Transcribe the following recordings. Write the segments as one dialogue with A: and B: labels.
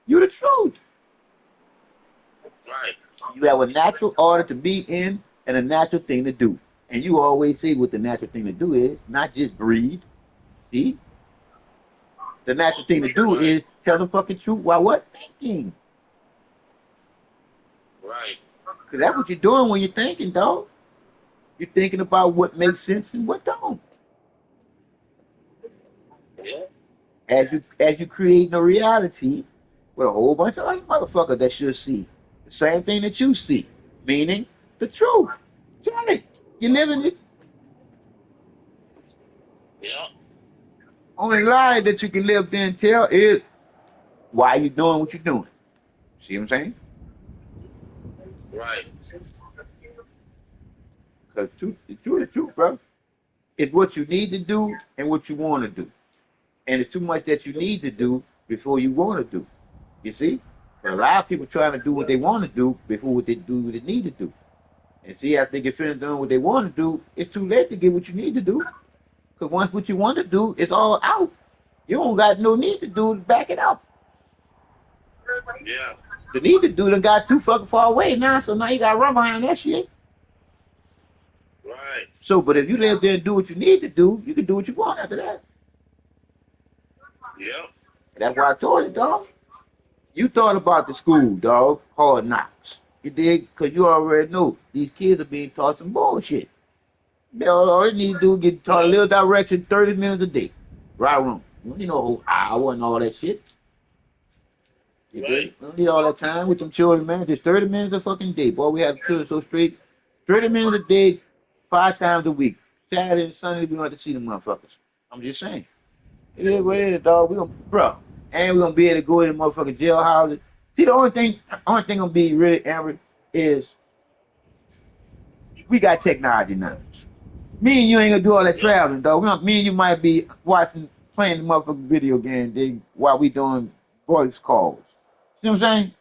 A: You're the truth.
B: Right.
A: You have a natural order to be in and a natural thing to do. And you always say what the natural thing to do is, not just breathe. See? The natural thing to do
B: Right.
A: is tell the fucking truth while what? Thinking.
B: Right.
A: Because that's what you're doing when you're thinking, dog. You're thinking about what makes sense and what don't.
B: Yeah.
A: As you create a reality with a whole bunch of other motherfuckers that should see the same thing that you see, meaning the truth. Tell it. You're living it.
B: Yeah.
A: Only lie that you can live then tell is why you doing what you're doing. See what I'm saying?
B: Right.
A: Because the truth, bro. It's what you need to do and what you want to do. And it's too much that you need to do before you want to do. You see? But a lot of people trying to do what they want to do before what they do what they need to do. And see, after they get finished doing what they want to do, it's too late to get what you need to do. Because once what you want to do is all out, you don't got no need to do to back it up.
B: Yeah.
A: The need to do done got too fucking far away now, so now you got to run behind that shit.
B: Right.
A: So, but if you live there and do what you need to do, you can do what you want after that.
B: Yeah.
A: That's why I told you, dog. You thought about the school, dog. Hard knocks. You did, because you already know these kids are being taught some bullshit. All they need to do is get taught a
B: Yeah.
A: little direction 30 minutes a day. Right wrong. You know, a whole hour and all that shit. You dig?
B: Right.
A: We don't need all that time with them children, man. Just 30 minutes a fucking day. Boy, we have children so straight. 30 minutes a day, 5 times a week. Saturday and Sunday, we don't have to see them motherfuckers. I'm just saying. It is what it is, dog. We gonna, bro. And we gonna be able to go in the motherfucking jailhouses. See, the only thing gonna be really angry is we got technology now. Me and you ain't gonna do all that
B: Yeah.
A: traveling, dog. Me and you might be watching, playing the motherfucking video game, dig, while we doing voice calls. See what I'm saying?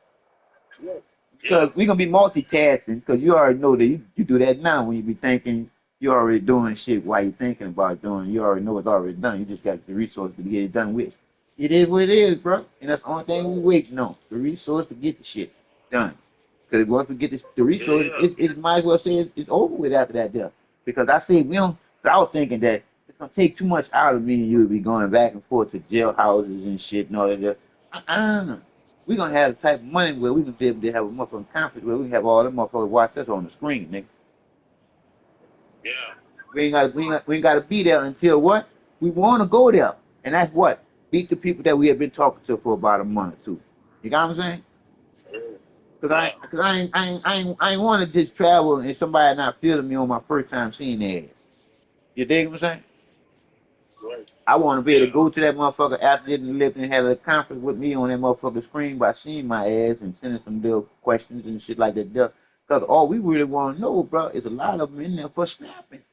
B: Yeah.
A: Because we gonna be multitasking. Because you already know that you do that now when you be thinking you already doing shit while you thinking about doing. You already know it's already done. You just got the resource to get it done with. It is what it is, bro. And that's the only thing we waiting on. The resource to get the shit done. Because once we get the
B: Yeah.
A: resource,
B: Yeah.
A: it might as well say it's over with after that deal. Because I say we don't. I was thinking that it's gonna take too much out of me and you to be going back and forth to jailhouses and shit and all that. Uh-uh. We're gonna have the type of money where we can be able to have a motherfucking conference where we can have all them motherfuckers watch us on the screen, nigga.
B: Yeah.
A: We ain't gotta be there until what? We wanna go there. And that's what? Beat the people that we have been talking to for about a month or two. You got what I'm saying? Cause I,
B: Yeah.
A: cause I ain't want to just travel and somebody not feeling me on my first time seeing their ass. You dig what I'm saying?
B: Right.
A: I want to be able to
B: Yeah.
A: go to that motherfucker after they done lived and have a conference with me on that motherfucker screen by seeing my ass and sending some little questions and shit like that. Because all we really want to know, bro, is a lot of them in there for snapping.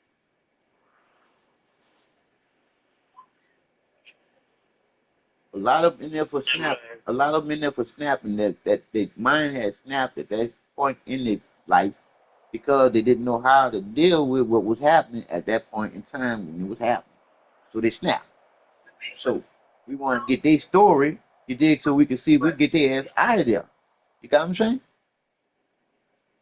A: A lot of them in there for
B: Yeah,
A: snapping.
B: man.
A: A lot of them in there for snapping that their mind had snapped at that point in their life because they didn't know how to deal with what was happening at that point in time when it was happening. So they snapped. So we want to get their story, you dig, so we can see if we can get their ass out of there. You got what I'm saying?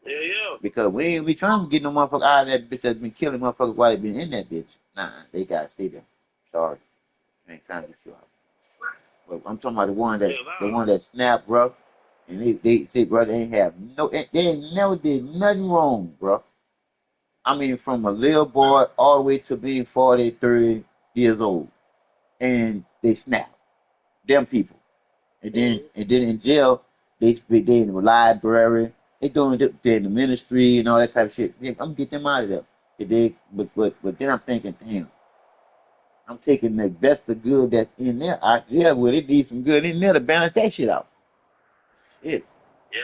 B: Yeah. Yeah.
A: Because we ain't be trying to get no motherfucker out of that bitch that's been killing motherfuckers while they been in that bitch. Nah, they gotta stay there. Sorry. I ain't trying to get you out. But I'm talking about the one that
B: Yeah.
A: the
B: Nah.
A: one that snapped, bro. And they say, bro, they ain't have no, they ain't never did nothing wrong, bro. I mean, from a little boy all the way to being 40, 30 years old. And they snap. Them people. And then
B: Mm-hmm.
A: and then in jail, they in the library, they in the ministry and all that type of shit. Yeah, I'm gonna get them out of there. But then I'm thinking, damn, I'm taking the best of good that's in there out there. Well, it needs some good in there to balance that shit out. Shit.
B: Yeah.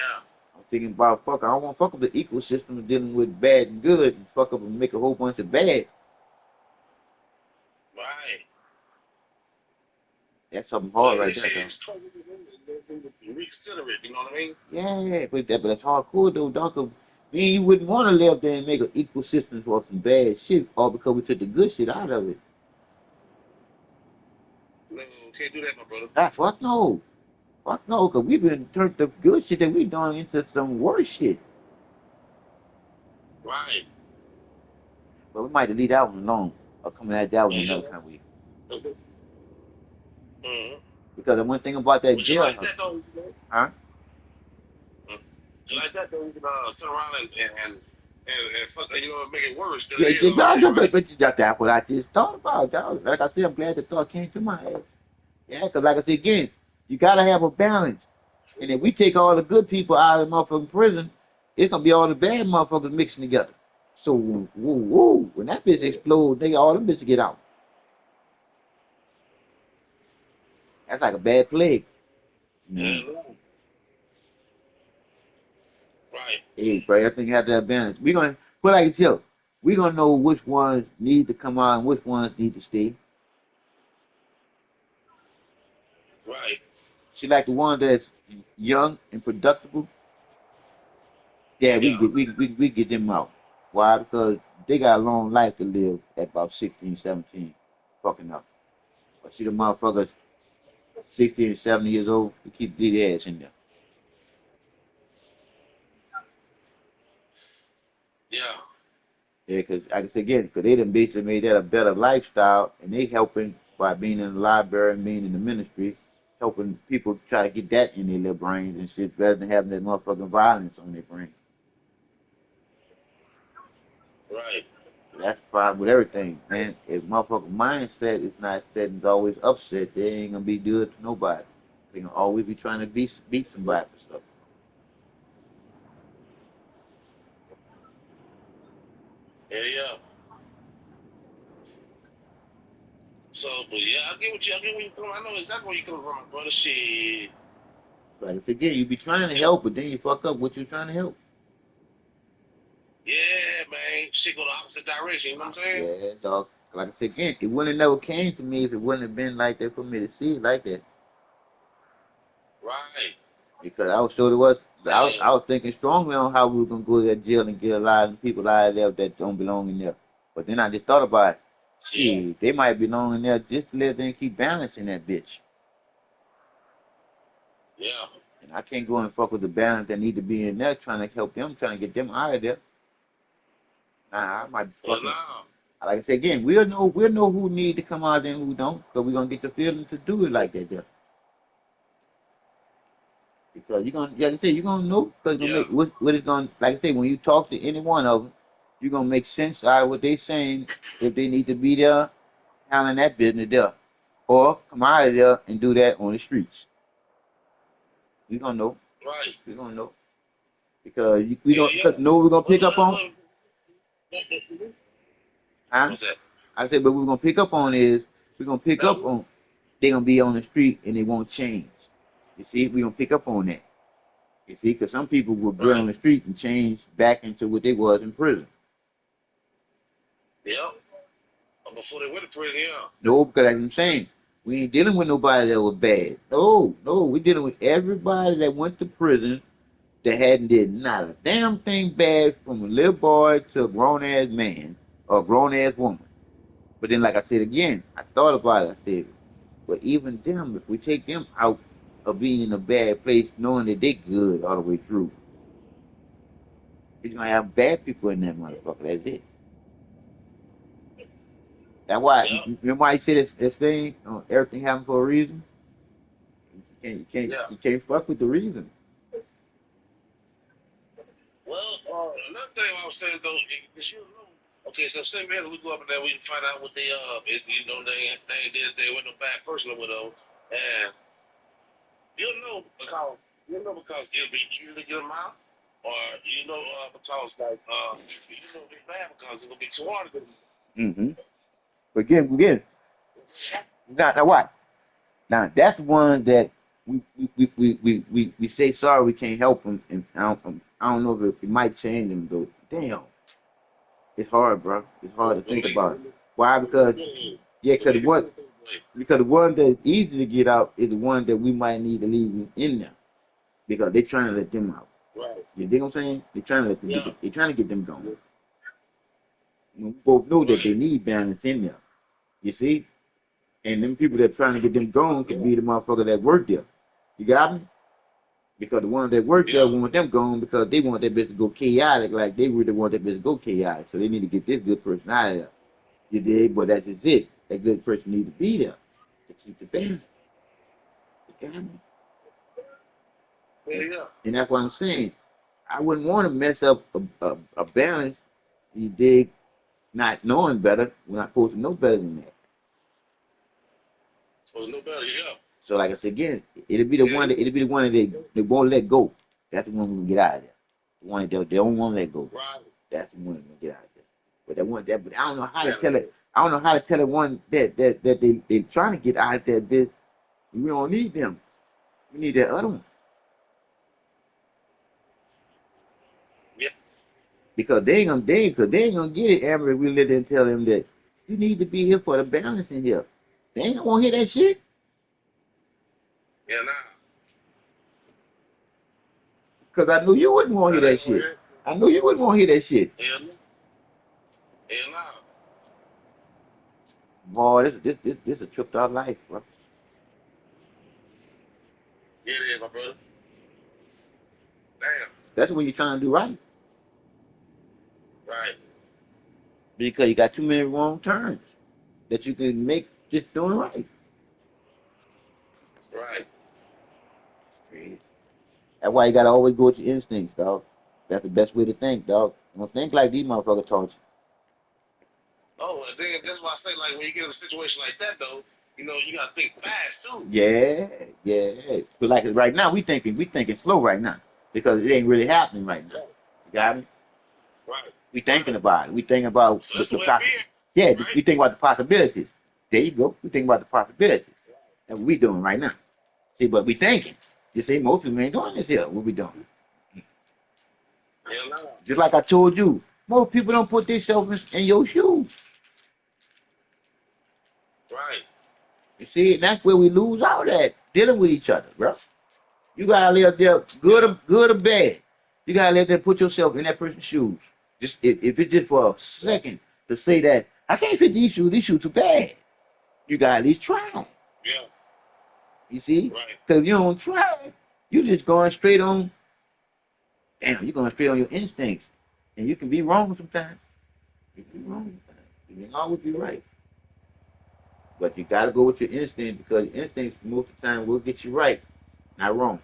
A: I'm thinking about fuck. I don't want to fuck up the ecosystem of dealing with bad and good and fuck up and make a whole bunch of bad.
B: Right.
A: That's something
B: Well,
A: hard
B: they
A: right there,
B: say
A: though.
B: it's trouble with reconsider it. You know what I mean?
A: Yeah, but that's hardcore though, Dunk. Me, you wouldn't want to live there and make an ecosystem for some bad shit, all because we took the good shit out of it.
B: No, can't do that, my brother.
A: That fuck no. Fuck no, because we've been turned the good shit that we doing into some worse shit.
B: Right.
A: But we might leave that one alone or come at that one another
B: Mm-hmm.
A: kind of week.
B: Mm-hmm.
A: Because the one thing about that
B: Would you like
A: jailhouse,
B: that though?
A: huh?
B: You like that though? You can turn around and fuck, make it worse than
A: Yeah,
B: it is already, right?
A: that's what I just thought about, dog. Like I said, I'm glad the thought came to my head. Yeah, because like I said again, you gotta have a balance. And if we take all the good people out of the motherfucking prison, it's gonna be all the bad motherfuckers mixing together. So when that bitch explode, nigga, all them bitches get out. That's like a bad plague.
B: Yeah,
A: No.
B: no. Right.
A: Hey, bro, everything has that balance. We're gonna put like this, we're gonna know which ones need to come out and which ones need to stay.
B: Right.
A: See, like the one that's young and productive, yeah,
B: Yeah.
A: we get them out. Why? Because they got a long life to live at about 16, 17, fucking up. But see the motherfuckers 60 and 70 years old, we keep their ass in there.
B: Yeah.
A: Yeah, because like I said again, because they done basically made that a better lifestyle, and they helping by being in the library and being in the ministry, helping people try to get that in their little brains and shit, rather than having that motherfucking violence on their brain.
B: Right.
A: That's the problem with everything, man. If motherfucker mindset is not set and is always upset, they ain't gonna be good to nobody. They gonna always be trying to beat somebody for stuff.
B: Yeah, yeah. So, but yeah, I get where you come. I know exactly where you coming from, my brother. Shit.
A: Like I said again, you be trying to
B: Yep.
A: help, but then you fuck up what you're trying to help.
B: Yeah, man. Shit go the opposite direction. You know what I'm saying?
A: Yeah, dog. Like I said again, it wouldn't have never came to me if it wouldn't have been like that for me to see it like that.
B: Right.
A: Because I was sure it was.
B: Yeah.
A: I was thinking strongly on how we were gonna go to that jail and get a lot of people out of there that don't belong in there. But then I just thought about it.
B: Yeah.
A: Shit, they might belong in there just to let them keep balancing that bitch.
B: Yeah.
A: And I can't go and fuck with the balance that need to be in there trying to help them, trying to get them out of there. Nah, I might
B: Well,
A: fucking
B: now.
A: like I said again, we'll know who need to come out there and who don't, because we're gonna get the feeling to do it like that there. Because you're gonna, like I said, you're gonna know because it's gonna
B: Yeah.
A: make what it's gonna, like I say, when you talk to any one of them, you're gonna make sense out of what they saying if they need to be there handling that business there, or come out of there and do that on the streets. We gonna know.
B: Right.
A: We gonna know because we
B: Yeah,
A: don't
B: yeah.
A: cause know what we're gonna
B: What,
A: pick up
B: what,
A: on,
B: what, what,
A: huh?
B: what's that?
A: I said, but what we're gonna pick up on is we're gonna pick up
B: No.
A: on they gonna be on the street and they won't change. You see, we're gonna pick up on that. You see, because some people will be
B: Right.
A: on the street and change back into what they was in prison.
B: Yep. Before they went to prison, yeah.
A: No, because like I'm saying, we ain't dealing with nobody that was bad. No, we're dealing with everybody that went to prison that hadn't did not a damn thing bad from a little boy to a grown ass man or a grown ass woman. But then, like I said again, I thought about it. I said, but even them, if we take them out of being in a bad place, knowing that they good all the way through, we're gonna have bad people in that motherfucker. That's it. That's why.
B: Yep.
A: Remember why I said this thing? Everything happened for a reason.
B: Yeah.
A: You can't fuck with the reason.
B: Well, another thing I was saying though, because you know, okay, so say man, we go up and there, we can find out what they is. They did they were no bad person or whatever, and you know because you'll be easy to get them out, or because like they bad because it's gonna be too hard to get them.
A: Mm-hmm. But again, now what? Now that's the one that we say sorry we can't help them, and I don't know if it might change them though. Damn, it's hard, bro. It's hard to think about it. Why? Because yeah, because the one that's easy to get out is the one that we might need to leave in there because they're trying to let them out.
B: Right.
A: You dig what I'm saying? They're trying to
B: Yeah.
A: they're trying to get them going. We both know that they
B: Right.
A: need balance in there. You see? And them people that trying to get them going could be the motherfucker that work there. You got me? Because the ones that work there
B: Yeah.
A: want them gone because they want that bitch to go chaotic, like they really want that bitch to go chaotic. So they need to get this good person out of there. You dig? But that's just it. That good person need to be there to keep the balance. You got me?
B: Yeah.
A: And that's what I'm saying. I wouldn't want to mess up a balance. You dig? Not knowing better when I'm supposed to know better than that.
B: So no better. Yeah.
A: So like I said again, it'll be the
B: Yeah.
A: one that they won't let go. That's the one we can get out of there. The one that they don't want to let go.
B: Right.
A: That's the one we can get out of there. But that one that but I don't know how to
B: Yeah.
A: tell it. I don't know how to tell it one that they trying to get out of that bitch. We don't need them. We need that other one.
B: Yeah.
A: Because they ain't gonna get it, Amber, if we let them tell them that you need to be here for the balance in here. They ain't gonna hear that shit.
B: Yeah. Nah.
A: Cause I knew you wouldn't want to
B: That
A: hear that
B: ain't gonna
A: shit.
B: hurt.
A: I knew you wouldn't want to hear that shit.
B: Hell no. Hell nah.
A: Boy, this a tripped out life, bro.
B: Yeah, it is, my brother. Damn.
A: That's when you're trying to do right.
B: Right.
A: Because you got too many wrong turns that you can make just doing right.
B: Right.
A: That's why you gotta always go with your instincts, dog. That's the best way to think, dog. Don't think like these motherfuckers taught
B: Oh, and then that's why I say, like, when you get in a situation like that, though, you gotta think fast too.
A: you. Yeah. But like right now, we thinking slow right now because it ain't really happening right now. You got me?
B: Right.
A: We thinking about it. We thinking about
B: So that's
A: the
B: the way it be,
A: yeah.
B: right?
A: We think about the possibilities. There you go. We think about the possibilities. That's what we doing right now. See, but we thinking. You see, most people ain't doing this here. What we doing?
B: Hell no.
A: Just like I told you, most people don't put themselves in your shoes.
B: Right.
A: You see, and that's where we lose out at dealing with each other, bro. You gotta live there,
B: Yeah.
A: good or bad. You gotta let them put yourself in that person's shoes. Just if it's just for a second to say that I can't fit these shoes too bad. You gotta at least try.
B: Yeah.
A: You see,
B: Right.
A: because if you don't try, you just going straight on. Damn, you're going straight on your instincts, and you can be wrong sometimes. You can be wrong sometimes. You can always be right. But you got to go with your instinct because your instincts most of the time will get you right, not wrong.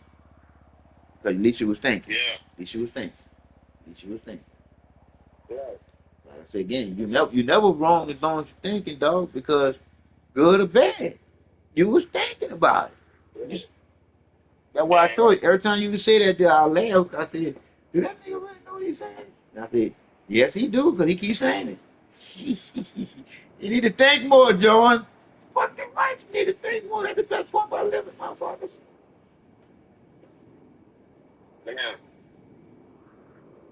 A: Because at least you was thinking.
B: Yeah.
A: At least you was thinking. At least you was thinking.
B: Right.
A: Like I say again, you never wrong as long as you're thinking, dog. Because good or bad, you was thinking about it. That's why I
B: Yeah.
A: told you every time you say that, I laugh. I said, "Do that nigga really know what he's saying?" And I said, "Yes, he do, because he keeps saying it." You need to think more, John. Fucking right, you need to think more. That's the best part about living, motherfuckers.
B: Damn.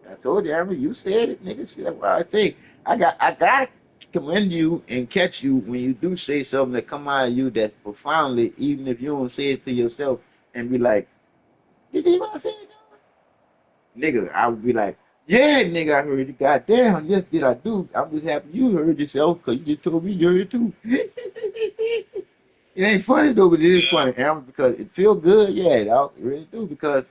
A: I told you, Amber, you said it, nigga. See, that's why I think I gotta commend you and catch you when you do say something that come out of you that profoundly, even if you don't say it to yourself, and be like, "Did you hear what I said, John?" Nigga, I would be like, "Yeah, nigga, I heard you. Goddamn, yes, did I do? I'm just happy you heard yourself because you just told me you heard it too." It ain't funny though, but it is
B: Yeah.
A: funny, Amber, because it feel good. Yeah, dog, it really do because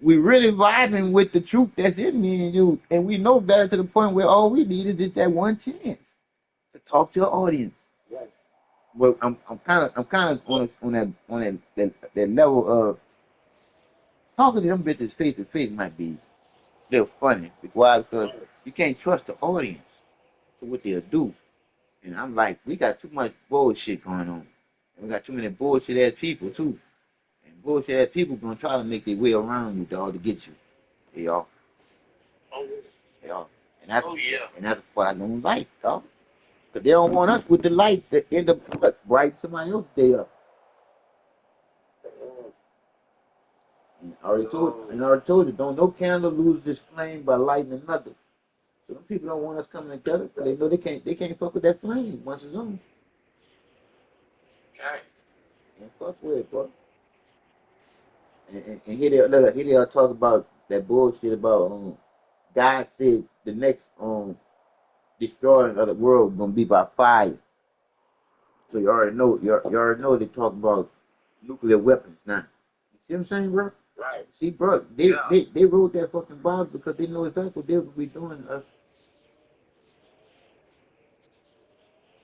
A: we really vibing with the truth that's in me and you, and we know better to the point where all we need is just that one chance to talk to an audience.
B: Right.
A: Well, I'm kind of on that level of talking to them bitches face to face might be a little funny. Why? Because
B: Right.
A: you can't trust the audience to what they'll do. And I'm like, we got too much bullshit going on. And we got too many bullshit ass people too. And bullshit ass people gonna try to make their way around you, dog, to get you. They all,
B: Oh,
A: they all. And that's
B: oh yeah.
A: and that's what I don't like, dog. Cause they don't want us with the light that end up bright somebody else day up. And I already told you, don't no candle lose this flame by lighting another. So them people don't want us coming together because they know they can't fuck with that flame once it's on.
B: Okay.
A: Can't fuck with it, bro. And here they are talk about that bullshit about God said the next destroying of the world gonna be by fire. So you already know they talk about nuclear weapons now. See what I'm saying, bro?
B: Right.
A: See, bro,
B: Yeah.
A: they wrote that fucking Bible because they know exactly what they would be doing to us.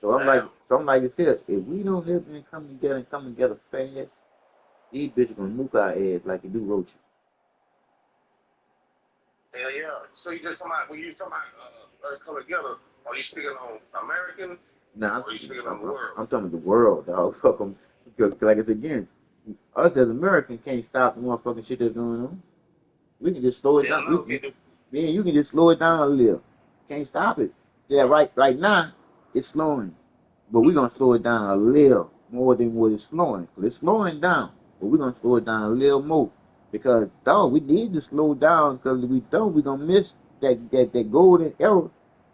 B: Damn.
A: So I'm like I said, if we don't live and come together fast, these bitches gonna nuke our ass like they do roaches.
B: Hell yeah. So you just talking about when you talking about us coming together? Are you speaking on Americans
A: Nah,
B: or are you speaking on the world?
A: I'm talking about the world, dog. Fuck them. Because, like I said again, us as Americans can't stop the motherfucking shit that's going on. We can just slow it
B: Hell
A: down.
B: no. Can't do.
A: Man, you can just slow it down a little. Can't stop it. Yeah, right now, it's slowing. But we're gonna slow it down a little more than what it's slowing. It's slowing down, but we're gonna slow it down a little more. Because dog, we need to slow down because if we don't, we're gonna miss that golden era.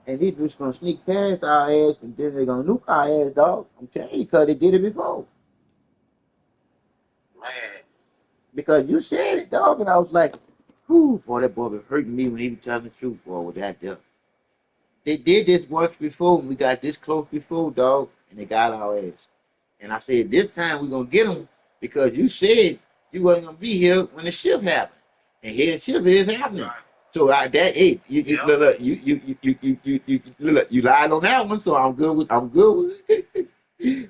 A: And these just gonna sneak past our ass and then they're gonna nuke our ass, dog. I'm telling you, because they did it before.
B: Man.
A: Because you said it, dog, and I was like, whew, boy, that boy was hurting me when he was telling the truth, boy, with that there. They did this once before, and we got this close before, dog, and they got our ass. And I said, this time we're gonna get them because you said you wasn't gonna be here when the shift happened, and here the shift is happening.
B: Right.
A: So hey,
B: Yeah.
A: look, look, you lied on that one. So I'm good with it.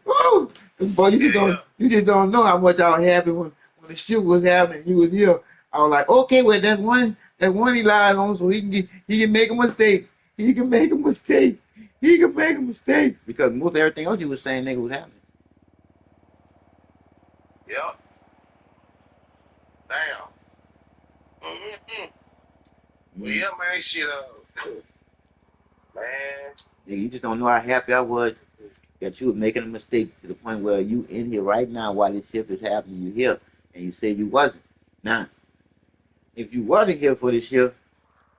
A: Oh, boy,
B: Yeah. Yeah.
A: you just don't know how much I was happy when the shift was happening. You was here. I was like, okay, well, that one he lied on, so he can make a mistake. He can make a mistake. He can make a mistake because most everything else you was saying, nigga, was happening.
B: Yeah. Damn. Mm-hmm. Well,
A: Mm.
B: yeah, man. Shit. Man.
A: Nigga, you just don't know how happy I was that you were making a mistake to the point where you in here right now while this shift is happening, you here, and you said you wasn't. Now, if you wasn't here for this shift,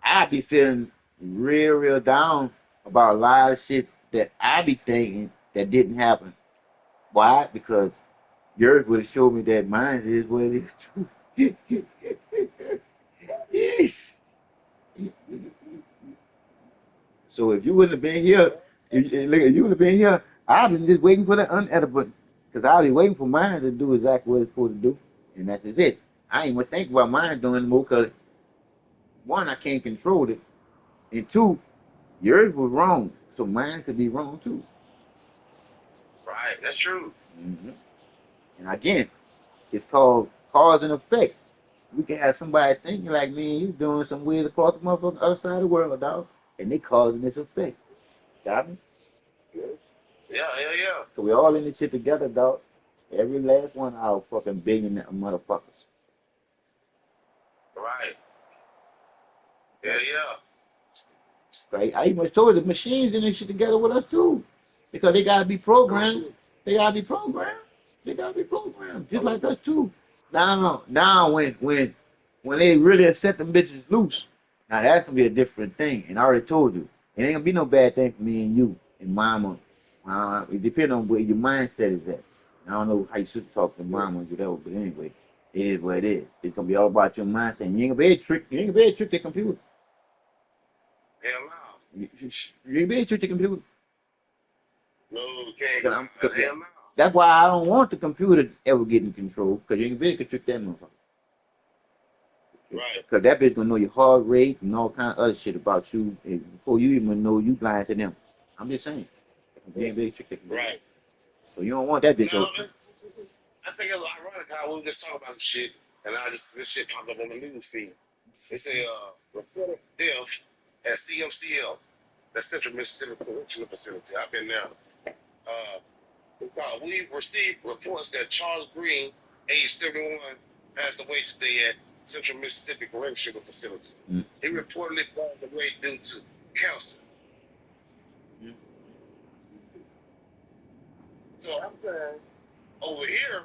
A: I'd be feeling real down about a lot of shit that I be thinking that didn't happen. Why? Because yours would have showed me that mine is what it is too. Yes. So if you wouldn't have been here, if you would have been here, I've been just waiting for the unedited button. Because I'll be waiting for mine to do exactly what it's supposed to do. And that's just it. I ain't even think about mine doing more because one, I can't control it. And two, yours was wrong. So mine could be wrong too.
B: Right. That's true.
A: Hmm. And again, it's called cause and effect. We can have somebody thinking like me and you doing some weird across the motherfucking other side of the world, dog. And they causing this effect. Got me?
B: Yeah. Yeah. Yeah.
A: So we all in this shit together, dog. Every last one of our fucking billion motherfuckers.
B: Right. Yeah. Yeah.
A: Right? I even told the machines in this shit together with us too. Because they gotta be programmed. They gotta be programmed. They gotta be programmed. Just like us too. Now when they really set them bitches loose, now that's gonna be a different thing. And I already told you. It ain't gonna be no bad thing for me and you and mama. It depends on where your mindset is at. I don't know how you should talk to mama or whatever, but anyway, it is what it is. It's gonna be all about your mindset. You ain't gonna be able to trick the computer.
B: Hell no.
A: You ain't be able to trick the computer.
B: No, we can't.
A: Cause
B: Hell no.
A: that's why I don't want the computer to ever get in control, because you ain't be able to trick that motherfucker.
B: Right.
A: Because that bitch gonna know your heart rate and all kind of other shit about you before you even know you blind to them. I'm just saying. You ain't be able to trick that computer.
B: Right.
A: So you don't want that bitch
B: No,
A: open.
B: I think it's ironic how we were just talking about some shit, and now this shit popped up on the news feed. They say reported death at CMCL, the Central Mississippi Correctional Facility. I've been there. We've received reports that Charles Green, age 71, passed away today at Central Mississippi Correctional Facility.
A: Mm.
B: He reportedly passed away due to cancer.
A: Mm.
B: So I'm saying, over here,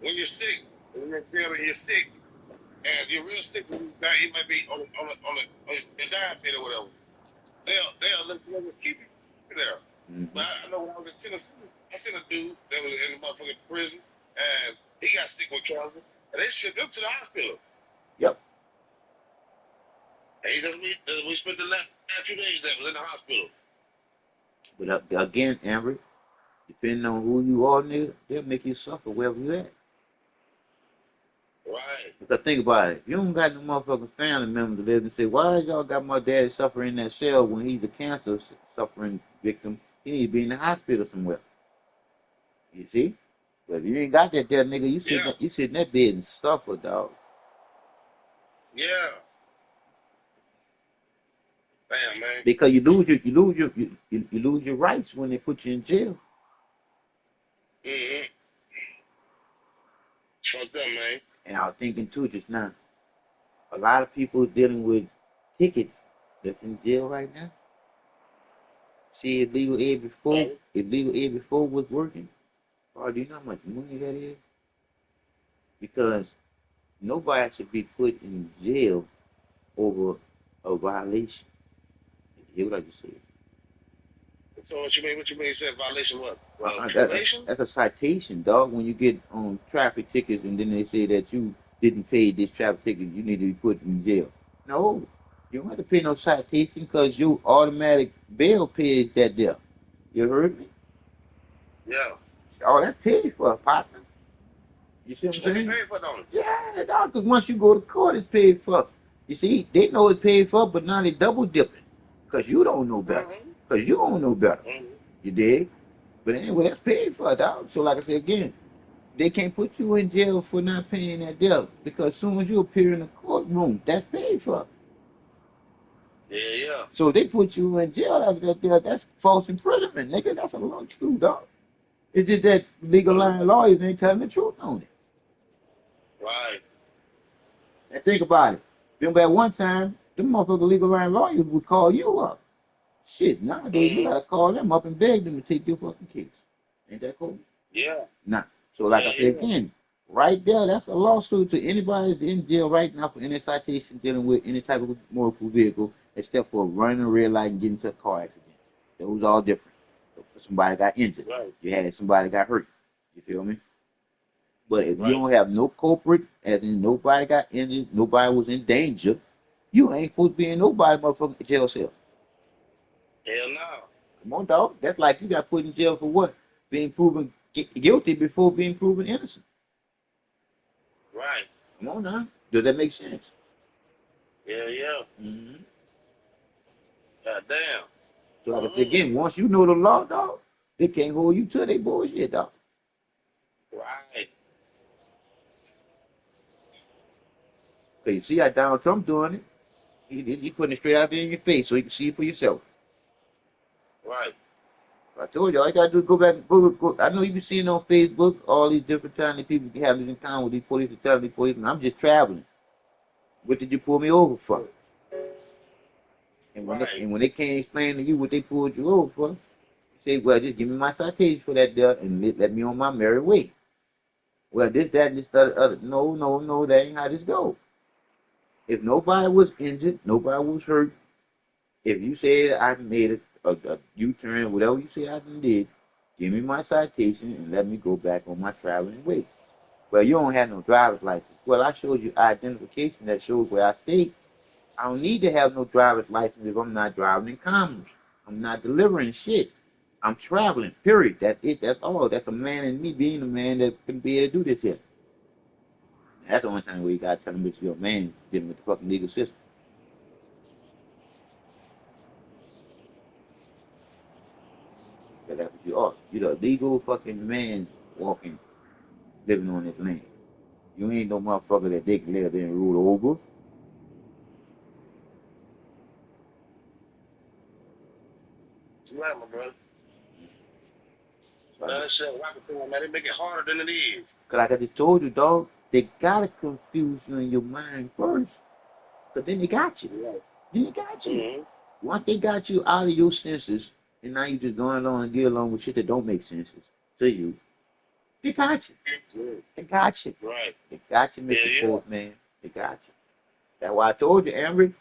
B: when you're sick, when you're feeling you're sick, and you're real sick, you might be on your dying bed or whatever. They'll let you keep you there.
A: Mm-hmm.
B: But I know when I was in Tennessee, I seen a dude that was in the motherfucking prison, and he got sick with cancer, and they shipped him to the hospital.
A: Yep.
B: And we spent the last few days that was in the hospital.
A: But again, Amber, depending on who you are, nigga, they'll make you suffer wherever you at.
B: Right.
A: Because think about it. You don't got no motherfucking family member to live and say, why y'all got my dad suffering in that cell when he's a cancer suffering victim? He need to be in the hospital somewhere. You see? But if you ain't got that there, nigga,
B: Yeah.
A: you sit in that bed and suffer, dog.
B: Yeah. Damn, man.
A: Because you lose your rights when they put you in jail.
B: Mm-hmm. Fucked up, man.
A: And I was thinking too just now, a lot of people dealing with tickets that's in jail right now. See,
B: Right.
A: if legal aid before was working, oh, do you know how much money that is? Because nobody should be put in jail over a violation. You hear what I just said?
B: So what you mean? What you mean? You said violation what? Probation?
A: That's a citation, dog. When you get on traffic tickets and then they say that you didn't pay this traffic ticket, you need to be put in jail. No, you don't have to pay no citation because your automatic bail pays that there. You heard me?
B: Yeah.
A: Oh, that's paid for, partner. You see what
B: She
A: I'm
B: gonna be
A: saying?
B: paid for, don't it?
A: Yeah, dog. Because once you go to court, it's paid for. You see, they know it's paid for, but now they double dipping because you don't know better.
B: Mm-hmm.
A: Because you don't know better.
B: Mm-hmm.
A: You dig? But anyway, that's paid for, dog. So like I said again, they can't put you in jail for not paying that debt because as soon as you appear in the courtroom, that's paid for.
B: Yeah, yeah.
A: So they put you in jail after that debt. That's false imprisonment, nigga. That's a long truth, dog. It's just that legal line lawyers ain't telling the truth on it.
B: Right.
A: And think about it. Remember at one time, them motherfucking legal line lawyers would call you up. Shit, nowadays you
B: Mm-hmm.
A: gotta call them up and beg them to take your fucking case. Ain't that cool?
B: Yeah.
A: Nah. So like
B: Yeah,
A: I said
B: yeah.
A: again, right there, that's a lawsuit to anybody that's in jail right now for any citation dealing with any type of motor vehicle, except for running a red light and getting into a car accident. Those all different. So if somebody got injured,
B: Right.
A: you had somebody got hurt. You feel me? But if you
B: Right.
A: don't have no culprit, as in nobody got injured, nobody was in danger, you ain't supposed to be in nobody motherfucking jail cell.
B: Hell no.
A: Come on, dog. That's like you got put in jail for what? Being proven guilty before being proven innocent.
B: Right.
A: Come on now. Does that make sense?
B: Yeah, yeah.
A: Mm-hmm.
B: God damn.
A: So like I said
B: Mm-hmm.
A: again, once you know the law, dog, they can't hold you to their bullshit, dog.
B: Right.
A: Cause you see how Donald Trump doing it. He putting it straight out there in your face so you can see it for yourself.
B: Right.
A: I told you, all you gotta do is go back and go. I know you be seeing on Facebook all these different times that people be having these encounters with these police and telling these police, I'm just traveling. What did you pull me over for?
B: Right.
A: And when they can't explain to you what they pulled you over for, you say, well, just give me my citation for that there and let me on my merry way. Well, this, that, and this, that, other. No, no, no, that ain't how this go. If nobody was injured, nobody was hurt. If you said I made a U-turn, whatever you say I did, give me my citation and let me go back on my traveling way. Well, you don't have no driver's license. Well, I showed you identification that shows where I stay. I don't need to have no driver's license if I'm not driving in commerce. I'm not delivering shit. I'm traveling, period. That's it. That's all. That's a man in me being a man that can be able to do this here. That's the only time where you got to tell him that you're a man dealing with the fucking legal system. Because that's what you are. You're the legal fucking man walking, living on this land. You ain't no motherfucker that they can live there and rule over.
B: Right, my brother.
A: So
B: Man, that shit rocket science, man. They make it harder than it is.
A: cause like I just told you, dog, they gotta confuse you in your mind first. But then they got you.
B: Right.
A: Then they got you.
B: Mm-hmm.
A: Once they got you out of your senses, and now you just going along and get along with shit that don't make sense to you, they got you.
B: Yeah.
A: They got you.
B: Right.
A: They got you,
B: Yeah,
A: Mr.
B: yeah.
A: Fourth Man. They got you. That's why I told you, Amber,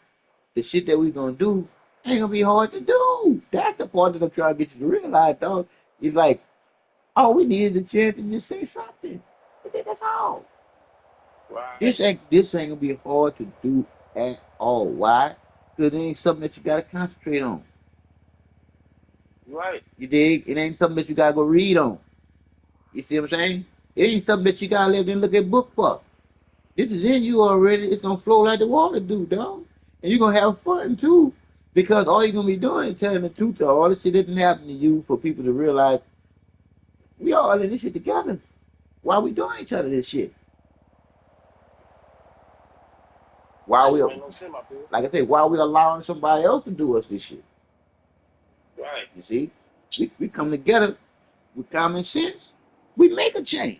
A: the shit that we gonna do ain't gonna be hard to do. That's the part that I'm trying to get you to realize, dog. It's like, all we need is a chance to just say something. That's all.
B: Right.
A: This ain't gonna be hard to do at all. Why? Because it ain't something that you gotta concentrate on.
B: Right.
A: You dig? It ain't something that you gotta go read on. You see what I'm saying? It ain't something that you gotta live and look at book for. This is in you already. It's gonna flow like the water do, dog. And you're gonna have fun too. Because all you're gonna be doing is telling the truth to all this shit that didn't happen to you for people to realize we all in this shit together. Why we doing each other this shit? Why
B: Shit
A: we,
B: don't make no sense, my people.
A: like I say, why we allowing somebody else to do us this shit?
B: Right.
A: You see, we come together with common sense. We make a change.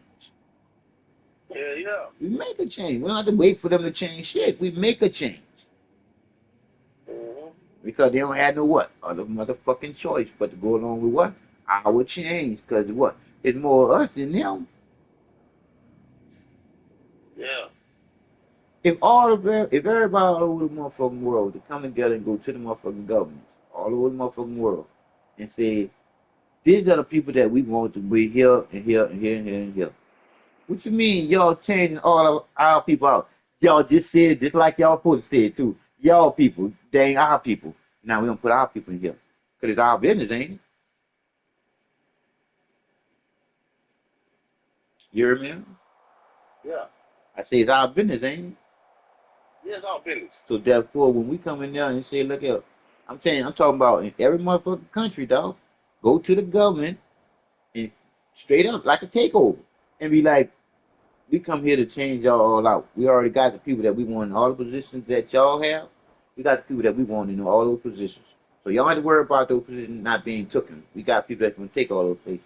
B: Yeah, yeah.
A: We make a change. We don't have to wait for them to change shit. We make a change
B: Mm-hmm.
A: because they don't have no what other motherfucking choice but to go along with what our change. Because what? It's more us than them.
B: Yeah.
A: If everybody all over the motherfucking world to come together and go to the motherfucking government all over the motherfucking world and say these are the people that we want to be here and here and here and here and here. What you mean y'all changing all of our people out? Y'all just said just like y'all supposed to say it too. Y'all people, they ain't our people. Now we don't put our people in here. Cause it's our business, ain't it? You hear me?
B: Yeah.
A: I say it's our business, ain't it?
B: Yeah, it's all business.
A: So therefore when we come in there and say, look here, I'm talking about in every motherfucking country, dog, go to the government and straight up like a takeover and be like, we come here to change y'all all out. We already got the people that we want in all the positions that y'all have. We got the people that we want in all those positions. So y'all don't have to worry about those positions not being taken. We got people that can take all those places.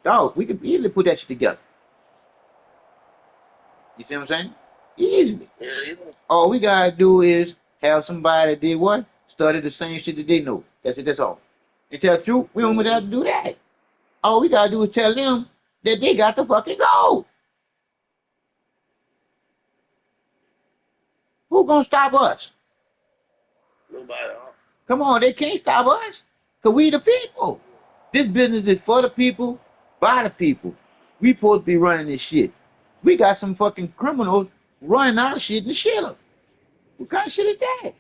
A: Dog, we can easily put that shit together. You see what I'm saying? Easily.
B: Yeah, yeah.
A: All we gotta do is have somebody that did what? Study the same shit that they know. That's it, that's all. And tell the truth, we don't even have to do that. All we gotta do is tell them that they got to fucking go. Who gonna stop us?
B: Nobody, huh?
A: Come on, they can't stop us. Cause we the people. This business is for the people, by the people. We supposed to be running this shit. We got some fucking criminals running our shit in the shitter. What kind of shit is that?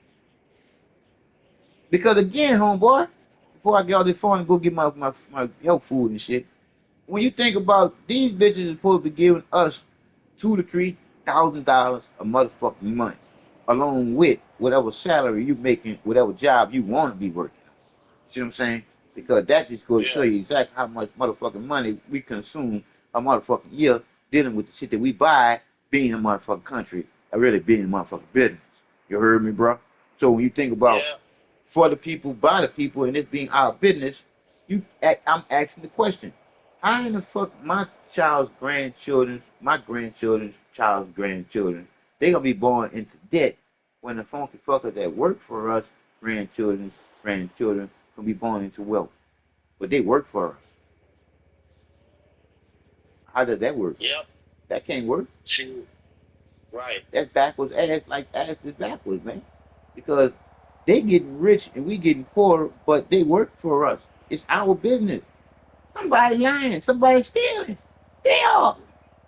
A: Because again, homeboy, before I get all this phone and go get my health food and shit, when you think about these bitches are supposed to be giving us $2,000 to $3,000 a motherfucking month, along with whatever salary you making, whatever job you want to be working. See what I'm saying? Because that just goes to show
B: Yeah.
A: you exactly how much motherfucking money we consume a motherfucking year dealing with the shit that we buy being in a motherfucking country or really being in a motherfucking business. You heard me, bro? So when you think about
B: Yeah.
A: for the people, by the people, and it being our business, I'm asking the question: how in the fuck my child's grandchildren, my grandchildren's child's grandchildren, they gonna be born into debt when the funky fuckers that work for us, grandchildren, gonna be born into wealth, but they work for us. How does that work?
B: Yep.
A: That can't work.
B: Shoot. Right.
A: That's backwards ass, like ass is backwards, man. Because they getting rich and we getting poor, but they work for us. It's our business. Somebody lying, somebody stealing. They are.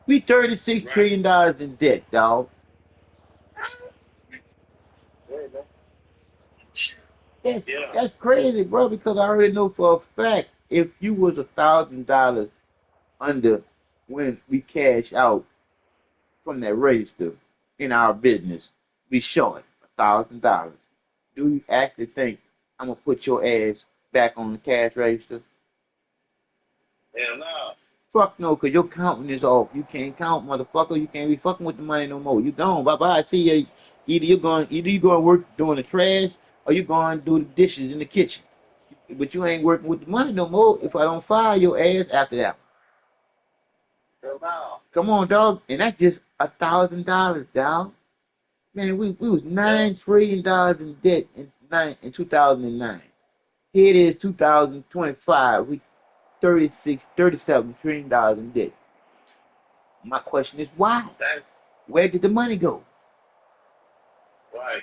A: We $36
B: Right.
A: trillion dollars in debt, dog.
B: There you go.
A: That's
B: Yeah.
A: that's crazy, bro. Because I already know for a fact if you was $1,000 under when we cash out from that register in our business, we short $1,000. Do you actually think I'm gonna put your ass back on the cash register?
B: Hell no.
A: Fuck no, cause your counting is off. You can't count, motherfucker. You can't be fucking with the money no more. You gone. Bye bye. See you. Either you going to work doing the trash or you going to do the dishes in the kitchen. But you ain't working with the money no more. If I don't fire your ass after that.
B: Hell no.
A: Come on, dog. And that's just $1,000, dog. Man, we was
B: Yep.
A: $9 trillion in debt in 2009. Here it is 2025. We 36, $37 trillion in debt. My question is why?
B: That's
A: Where did the money go?
B: right.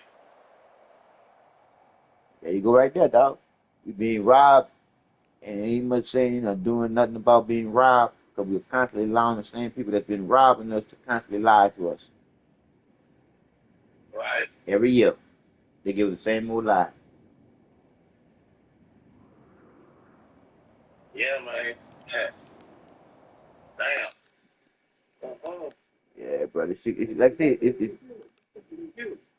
A: There you go right there, dog. We being robbed and ain't much saying or doing nothing about being robbed because we're constantly allowing the same people that's been robbing us to constantly lie to us.
B: Right.
A: Every year, they give us the same old lie.
B: Yeah, man. Yeah. Damn. Uh-huh.
A: Yeah, brother. Like I said,